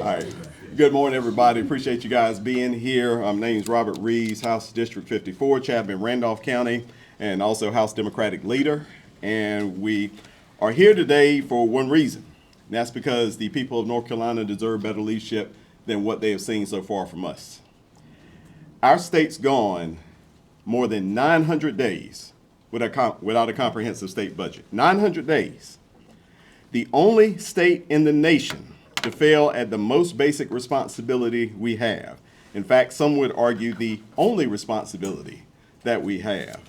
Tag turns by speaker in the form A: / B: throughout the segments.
A: right. Good morning, everybody. Appreciate you guys being here. My name's Robert Reives, House District 54, Chapman, Randolph County, and also House Democratic Leader. And we are here today for one reason. And that's because the people of North Carolina deserve better leadership than what they have seen so far from us. Our state's gone more than 900 days without a comprehensive state budget. 900 days. The only state in the nation to fail at the most basic responsibility we have. In fact, some would argue the only responsibility that we have.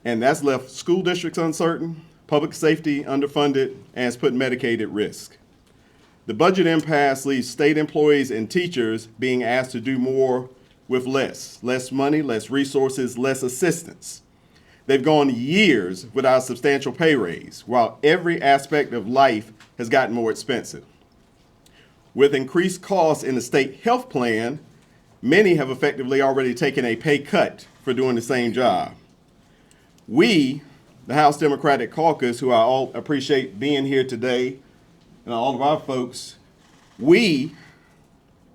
A: And that's left school districts uncertain, public safety underfunded, and has put Medicaid at risk. The budget impasse leaves state employees and teachers being asked to do more with less money, less resources, less assistance. They've gone years without a substantial pay raise, while every aspect of life has gotten more expensive. With increased costs in the state health plan, many have effectively already taken a pay cut for doing the same job. We, the House Democratic Caucus, who I all appreciate being here today, and all of our folks, we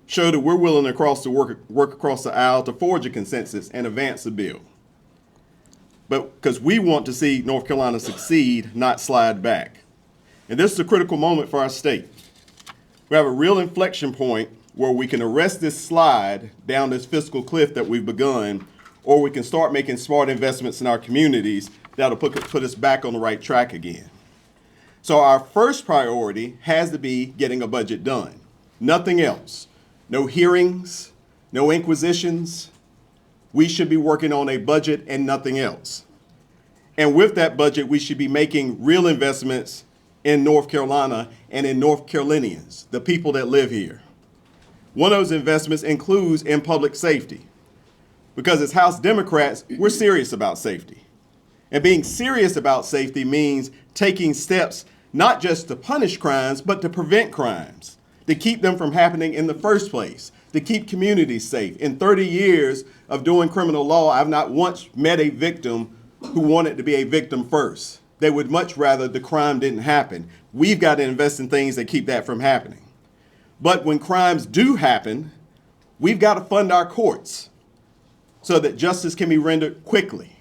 A: show that we're willing to work across the aisle to forge a consensus and advance a bill. But because we want to see North Carolina succeed, not slide back. And this is a critical moment for our state. We have a real inflection point where we can arrest this slide down this fiscal cliff that we've begun, or we can start making smart investments in our communities that'll put us back on the right track again. So our first priority has to be getting a budget done. Nothing else. No hearings, no inquisitions. We should be working on a budget and nothing else. And with that budget, we should be making real investments in North Carolina and in North Carolinians, the people that live here. One of those investments includes in public safety, because as House Democrats, we're serious about safety. And being serious about safety means taking steps not just to punish crimes, but to prevent crimes, to keep them from happening in the first place, to keep communities safe. In 30 years of doing criminal law, I've not once met a victim who wanted to be a victim first. They would much rather the crime didn't happen. We've got to invest in things that keep that from happening. But when crimes do happen, we've got to fund our courts so that justice can be rendered quickly.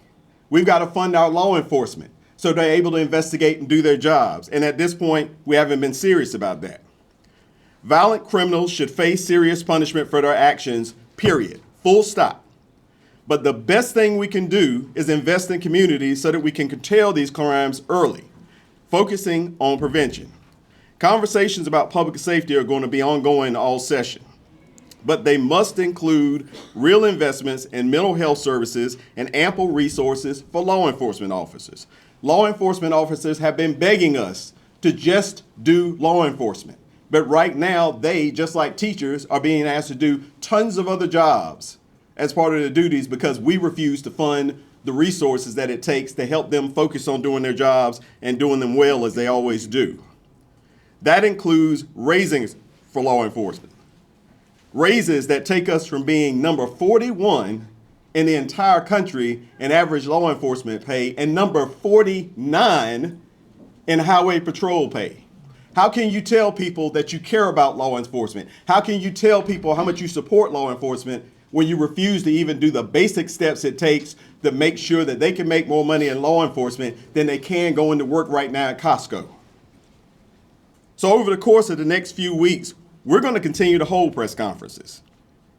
A: We've got to fund our law enforcement so they're able to investigate and do their jobs. And at this point, we haven't been serious about that. Violent criminals should face serious punishment for their actions, period. Full stop. But the best thing we can do is invest in communities so that we can curtail these crimes early, focusing on prevention. Conversations about public safety are going to be ongoing all session, but they must include real investments in mental health services and ample resources for law enforcement officers. Law enforcement officers have been begging us to just do law enforcement. But right now, they, just like teachers, are being asked to do tons of other jobs as part of their duties because we refuse to fund the resources that it takes to help them focus on doing their jobs and doing them well as they always do. That includes raisings for law enforcement. Raises that take us from being number 41 in the entire country in average law enforcement pay and number 49 in highway patrol pay. How can you tell people that you care about law enforcement? How can you tell people how much you support law enforcement when you refuse to even do the basic steps it takes to make sure that they can make more money in law enforcement than they can go into work right now at Costco? So over the course of the next few weeks, we're going to continue to hold press conferences.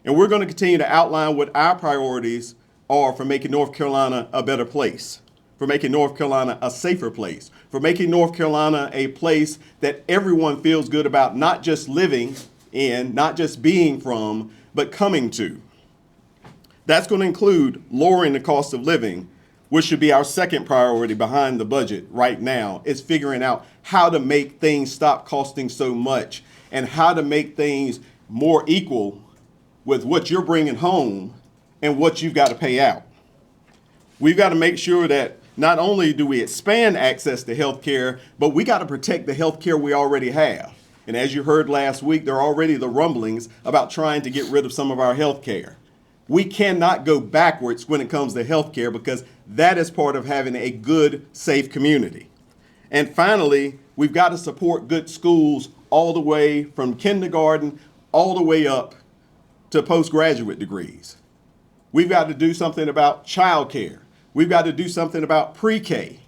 A: And we're going to continue to outline what our priorities are for making North Carolina a better place, for making North Carolina a safer place, for making North Carolina a place that everyone feels good about, not just living in, not just being from, but coming to. That's going to include lowering the cost of living, which should be our second priority behind the budget right now, is figuring out how to make things stop costing so much and how to make things more equal with what you're bringing home and what you've got to pay out. We've got to make sure that not only do we expand access to health care, but we got to protect the health care we already have. And as you heard last week, there are already the rumblings about trying to get rid of some of our health care. We cannot go backwards when it comes to health care because that is part of having a good, safe community. And finally, we've got to support good schools all the way from kindergarten all the way up to postgraduate degrees. We've got to do something about childcare. We've got to do something about pre-K.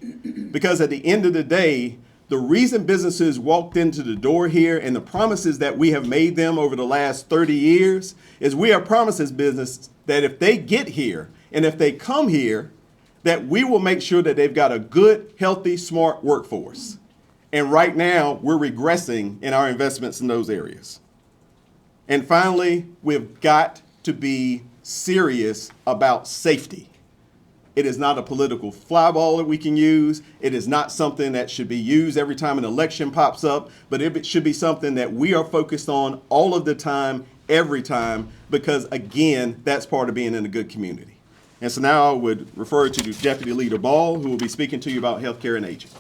A: Because at the end of the day, the reason businesses walked into the door here and the promises that we have made them over the last 30 years is we are promises business that if they get here and if they come here, that we will make sure that they've got a good, healthy, smart workforce. And right now, we're regressing in our investments in those areas. And finally, we've got to be serious about safety. It is not a political flyball that we can use. It is not something that should be used every time an election pops up, but it should be something that we are focused on all of the time, every time, because again, that's part of being in a good community. And so now I would refer to Deputy Leader Ball, who will be speaking to you about healthcare and aging.